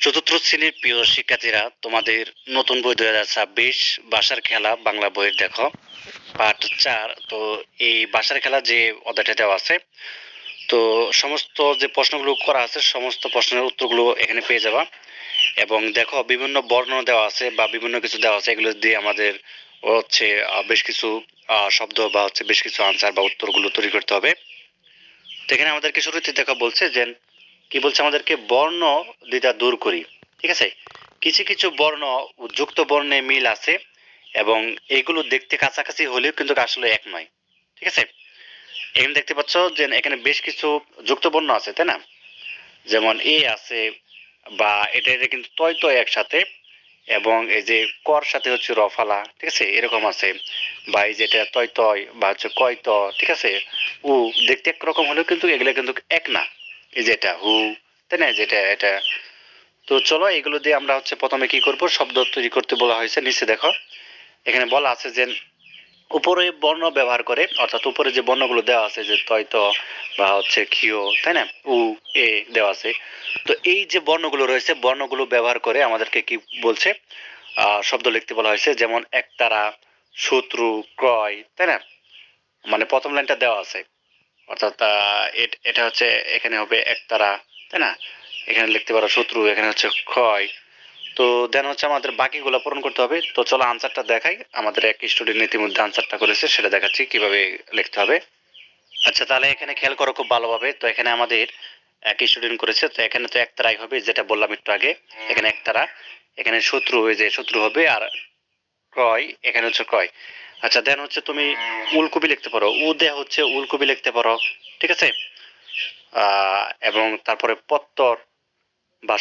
চতুর্থ শ্রেণীর প্রিয় শিক্ষার্থীরা, তোমাদের নতুন বই 2026 বাসার খেলা বাংলা বইয়ের দেখো পার্ট 4। তো এই বাসার খেলা যে অধ্যায়টা দেওয়া আছে, তো সমস্ত যে প্রশ্নগুলো করা আছে সমস্ত প্রশ্নের উত্তরগুলো এখানে পেয়ে যাবা। এবং দেখো বিভিন্ন বর্ণ দেওয়া আছে বা বিভিন্ন কিছু দেওয়া আছে, এগুলো দিয়ে আমাদের হচ্ছে বেশ কিছু শব্দ বা হচ্ছে বেশ কিছু আনসার বা উত্তরগুলো তৈরি করতে হবে। তো এখানে আমাদেরকে শুরুতে দেখা বলছে যে কি বলছে, আমাদেরকে বর্ণ দ্বিধা দূর করি। ঠিক আছে, কিছু কিছু বর্ণ যুক্ত বর্ণে মিল আছে এবং এগুলো দেখতে কাছাকাছি হলেও কিন্তু আসলে এক নয়। ঠিক আছে, এখানে দেখতে পাচ্ছ যে এখানে বেশ কিছু যুক্ত বর্ণ আছে, তাই না? যেমন এ আছে, বা এটা কিন্তু তয় তয় একসাথে, এবং এই যে কর সাথে হচ্ছে রফালা, ঠিক আছে, এরকম আছে। বা এই যেটা তয় তয় বা হচ্ছে কয় ত, ঠিক আছে, উ দেখতে একরকম হলেও কিন্তু এগুলো কিন্তু এক না। এই যেটা হু, তাই না, যেটা এটা। তো চলো এগুলো দিয়ে আমরা হচ্ছে প্রথমে কি করব, শব্দ তৈরি করতে বলা হয়েছে। নিচে দেখো এখানে বলা আছে যে উপরে বর্ণ ব্যবহার করে, অর্থাৎ উপরে যে বর্ণগুলো দেওয়া আছে যে তয় ত বা হচ্ছে ক্ষিয়, তাই না, উ এ দেওয়া আছে। তো এই যে বর্ণগুলো রয়েছে, বর্ণগুলো ব্যবহার করে আমাদেরকে কি বলছে, শব্দ লিখতে বলা হয়েছে। যেমন একতারা, শত্রু, ক্রয়, তাই না, মানে প্রথম লাইনটা দেওয়া আছে, অর্থাৎ এটা হচ্ছে এখানে হবে একতারা, তাই না, এখানে লিখতে পারো শত্রু, এখানে হচ্ছে ক্ষয়। তো দেন হচ্ছে আমাদের বাকিগুলো পূরণ করতে হবে। তো চলো আনসারটা দেখাই। আমাদের এক স্টুডেন্ট ইতিমধ্যে আনসারটা করেছে, সেটা দেখাচ্ছি কিভাবে লিখতে হবে। আচ্ছা, তাহলে এখানে খেয়াল করো খুব ভালোভাবে। তো এখানে আমাদের এক স্টুডেন্ট করেছে, তো এখানে তো একতারাই হবে, যেটা বললাম একটু আগে। এখানে একতারা, এখানে শত্রু হয়ে যে শত্রু হবে, আর ক্রয় এখানে হচ্ছে ক্রয়। আচ্ছা, দেন হচ্ছে তুমি উলকপি লিখতে পারো, উ দে হচ্ছে উলকপি লিখতে পারো। ঠিক আছে, এবং তারপরে পত্তর বা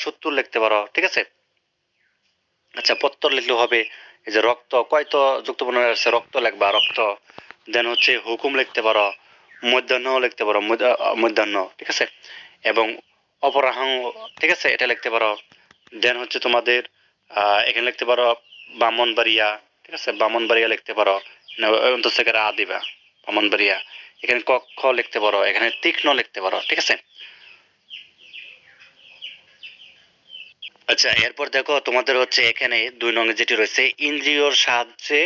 সত্তর লিখতে পারো। ঠিক আছে, আচ্ছা পত্তর লিখলেও হবে। এই যে রক্ত, কয়তো যুক্ত বর্ণ আছে, রক্ত লিখবা রক্ত। দেন হচ্ছে হুকুম লিখতে পারো, মধ্যাহ্ন লিখতে পারো, মধ্যাহ্ন। ঠিক আছে, এবং অপরাহ্ন, ঠিক আছে, এটা লিখতে পারো। দেন হচ্ছে তোমাদের এখানে লিখতে পারো ব্রাহ্মণবাড়িয়া। ঠিক আছে, ব্রাহ্মণবাড়িয়া লিখতে পারো, অন্তঃস্থ আ দিবা, ব্রাহ্মণবাড়িয়া। এখানে ক খ লিখতে পারো, এখানে তীক্ষ্ণ লিখতে পারো। ঠিক আছে, আচ্ছা এরপর দেখো তোমাদের হচ্ছে এখানে 2 নং যেটি রয়েছে, ইন্দ্রিয়র সাহায্যে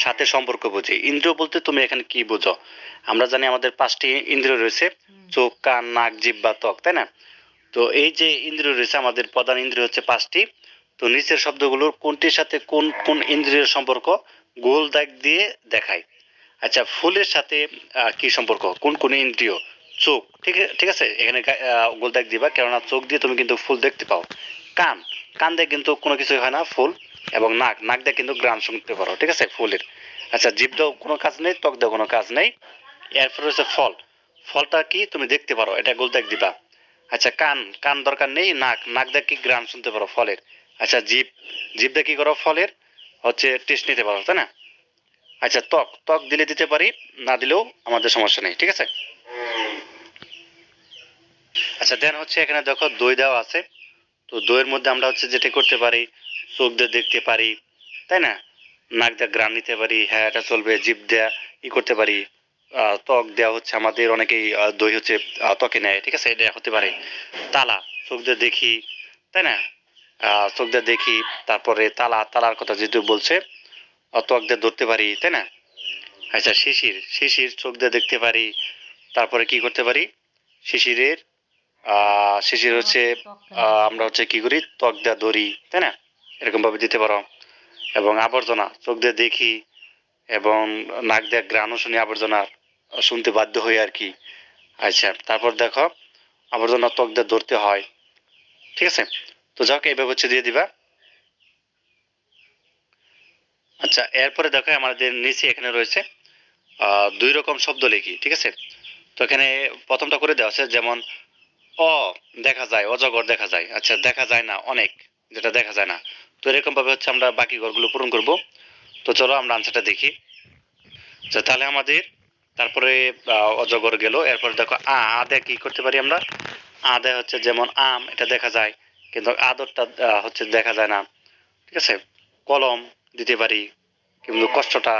সাথে সম্পর্ক বুঝি। ইন্দ্রিয় বলতে তুমি এখানে কি বুঝো? আমরা জানি আমাদের 5টি ইন্দ্রিয় রয়েছে, চোখ, কান, নাক, জিহ্বা, ত্বক, তাই না? তো এই যে ইন্দ্রিয় রয়েছে, আমাদের প্রধান ইন্দ্রিয় হচ্ছে 5টি। তো নিচের শব্দগুলোর কোনটির সাথে কোন কোন ইন্দ্রিয়ের সম্পর্ক গোল দাগ দিয়ে দেখায়। আচ্ছা, ফুলের সাথে কি সম্পর্ক, কোন কোন ইন্দ্রিয়? চোখ, ঠিক আছে, এখানে গোল দাগ দিবা, কেননা চোখ দিয়ে তুমি কিন্তু ফুল দেখতে পাও। কান, কান দিয়ে কিন্তু কোনো কিছু হয় না ফুল। এবং নাক, নাক দিয়ে কিন্তু গ্রাম শুনতে পারো। ঠিক আছে, ফুলের। আচ্ছা, জিভ দাও কোনো কাজ নেই, ত্বক দাও কোনো কাজ নেই। এরপর হচ্ছে ফল, ফলটা কি তুমি দেখতে পারো, এটা গোল দাগ দিবা। আচ্ছা, কান, কান দরকার নেই। নাক, নাক দিয়ে কি গ্রাম শুনতে পারো ফলের। আচ্ছা, জিভ, জিভ দিয়ে কি করো ফলের হচ্ছে টেস্ট নিতে পারো, তাই না? আচ্ছা, ত্বক, ত্বক দিলে দিতে পারি, না দিলেও আমাদের সমস্যা নেই। ঠিক আছে, আচ্ছা দেন হচ্ছে এখানে দেখো দই দেওয়া আছে। তো দইয়ের মধ্যে আমরা হচ্ছে যেটা করতে পারি, চোখ দিয়ে দেখতে পারি, তাই না, নাক দিয়ে ঘ্রাণ নিতে পারি, হ্যাঁ এটা চলবে। জিভ দেয়া ই করতে পারি। ত্বক দেওয়া হচ্ছে আমাদের অনেকেই দই হচ্ছে ত্বকে নেয়। ঠিক আছে, এটা হতে পারে। তালা, চোখ দিয়ে দেখি, তাই না, চোখ দিয়ে দেখি। তারপরে তালা, তালার কথা যেহেতু বলছে, ত্বক দিয়ে ধরতে পারি, তাই না? আচ্ছা, শিশির, শিশির চোখ দিয়ে দেখতে পারি। তারপরে কি করতে পারি, শিশিরের শিশির হচ্ছে আমরা হচ্ছে কি করি, ত্বক দিয়ে ধরি, তাই না, এরকম ভাবে দিতে পারো। এবং আবর্জনা, চোখ দিয়ে দেখি এবং নাক দিয়ে ঘ্রাণও শুনি, আবর্জনা শুনতে বাধ্য হই আর কি। আচ্ছা, তারপর দেখো আবর্জনা ত্বক দিয়ে ধরতে হয়। ঠিক আছে, তো যাক এইভাবে হচ্ছে দিয়ে দিবা। আচ্ছা, এরপরে দেখো আমাদের নিচে এখানে রয়েছে 2 রকম শব্দ লিখি। ঠিক আছে, তো এখানে প্রথমটা করে দেওয়া আছে, যেমন অ দেখা যায়, অজগর দেখা যায়। আচ্ছা, দেখা যায় না অনেক, যেটা দেখা যায় না। তো এরকম ভাবে হচ্ছে আমরা বাকি ঘরগুলো পূরণ করব। তো চলো আমরা আনসারটা দেখি। আচ্ছা, তাহলে আমাদের তারপরে অজগর গেল। এরপর দেখো আদে কি করতে পারি আমরা, আদে হচ্ছে যেমন আম, এটা দেখা যায়, কিন্তু আদরটা হচ্ছে দেখা যায় না। ঠিক আছে, কলম দিতে পারি, কিন্তু কষ্টটা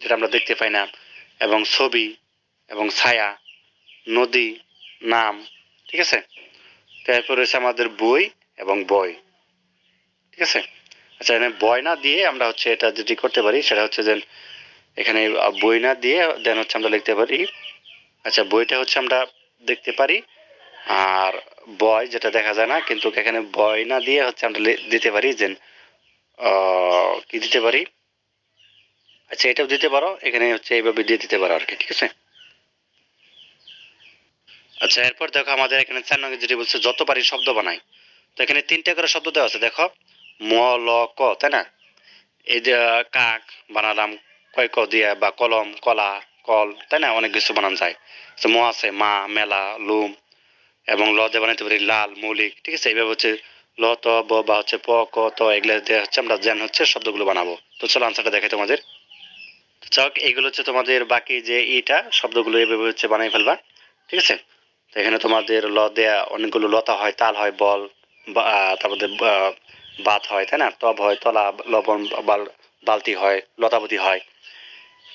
যেটা আমরা দেখতে পাই না। এবং ছবি এবং ছায়া, নদী, নাম। ঠিক আছে, তারপর রয়েছে আমাদের বই এবং বই, ঠিক আছে। আচ্ছা, এখানে বই না দিয়ে আমরা হচ্ছে এটা যেটি করতে পারি সেটা হচ্ছে যে এখানে বই না দিয়ে দেন হচ্ছে আমরা লিখতে পারি, আচ্ছা বইটা হচ্ছে আমরা দেখতে পারি, আর বয় যেটা দেখা যায় না, কিন্তু এখানে বয় না দিয়ে হচ্ছে আমরা দিতে পারি যে কি দিতে পারি, আচ্ছা এটাও দিতে পারো, এখানে হচ্ছে এইভাবে দিয়ে দিতে পারো আর কি, ঠিক আছে। আচ্ছা, এরপর দেখো আমাদের এখানে 4 নং যেটি বলছে যত পারি শব্দ বানাই। তো এখানে 3টা করে শব্দ দেওয়া আছে দেখো, ম ল ক, তাই না। এই যে কাক বানালাম কয় ক দিয়ে, বা কলম কলা কল, তাই না, অনেক কিছু বানানো যায়। তো ম আছে মা মেলা লুম, এবং ল দিয়ে বানাইতে পারি লাল মৌলিক, ঠিক আছে। এইভাবে হচ্ছে ল ত ব বা হচ্ছে প ক ত এগুলো দিয়ে হচ্ছে আমরা যেন হচ্ছে শব্দগুলো বানাবো। তো চলো আনসারটা দেখাই তোমাদের। যাক, এগুলো হচ্ছে তোমাদের বাকি যে ইটা শব্দগুলো এভাবে হচ্ছে বানাই ফেলবা, ঠিক আছে। তো এখানে তোমাদের ল দেয়া অনেকগুলো লতা হয়, তাল হয়, বল, তারপরে বাত হয়, তাই না, টব হয়, তলা, লবণ, বালতি হয়, লতাবতী হয়,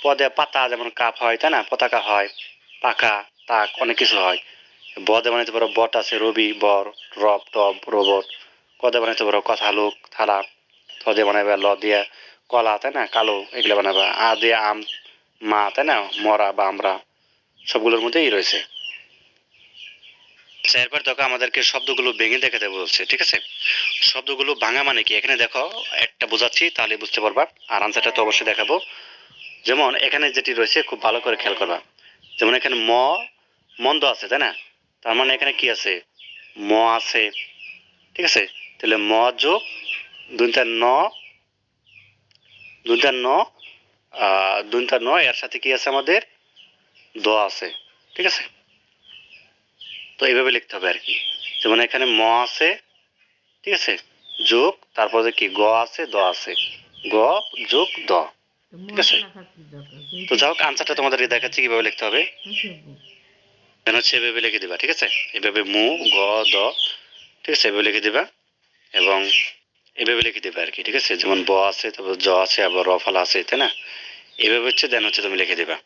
পদে পাতা যেমন কাপ হয়, তাই না, পতাকা হয়, পাখা, তাক, অনেক কিছু হয়। বদে বানাইতে পারো বট আছে, রবি, বর, রব, টব, রোবট। কদে বানাইতে পারো কথা, লোক, থালা। থদে বানাইবা ল দিয়া কলা, তাই না, কালো, এগুলো বানাবা। আ দিয়ে আম, মা, তাই না, মরা বা আমরা, সবগুলোর মধ্যেই রয়েছে। আচ্ছা, এরপর দেখো আমাদেরকে শব্দগুলো ভেঙে দেখাতে বলছে, ঠিক আছে। শব্দগুলো ভাঙা মানে কি, এখানে দেখো একটা বোঝাচ্ছি তাহলে বুঝতে পারবা, আর আনসারটা তো অবশ্যই দেখাবো। যেমন এখানে যেটি রয়েছে খুব ভালো করে খেয়াল করবা। যেমন এখানে মন্দ আছে, তাই না, তার মানে এখানে কি আছে, ম আছে, ঠিক আছে। তাহলে ম যোগ দুইটা ন, দুইটা ন, দুইটা ন, এর সাথে কি আছে আমাদের দ আছে, ঠিক আছে। তো এইভাবে লিখতে হবে আর কি। যেমন এখানে ম আছে, ঠিক আছে, যোগ তারপরে কি গ আছে, দ আছে, গ যোগ দ, ঠিক আছে। তো যাই হোক, আনসারটা তোমাদের দেখাচ্ছি কিভাবে লিখতে হবে। হচ্ছে এভাবে লিখে দিবা, ঠিক আছে। এভাবে মু গ দ, ঠিক আছে, এভাবে লিখে দিবা, এবং এভাবে লিখে দিবা আর কি, ঠিক আছে। যেমন ব আছে, তারপর জ আছে, আবার র ফলা আছে, তাই না। এভাবে হচ্ছে দেন হচ্ছে তুমি লিখে দিবা।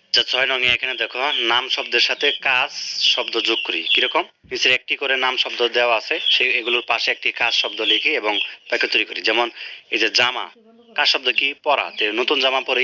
আচ্ছা, 6 নং এখানে দেখো নাম শব্দের সাথে কাজ শব্দ যোগ করি, কিরকম। নিচে একটি করে নাম শব্দ দেওয়া আছে, সেই এগুলোর পাশে একটি কাজ শব্দ লিখি এবং বাক্য তৈরি করি। যেমন এই যে জামা, কাজ শব্দ কি, পরা, নতুন জামা পরে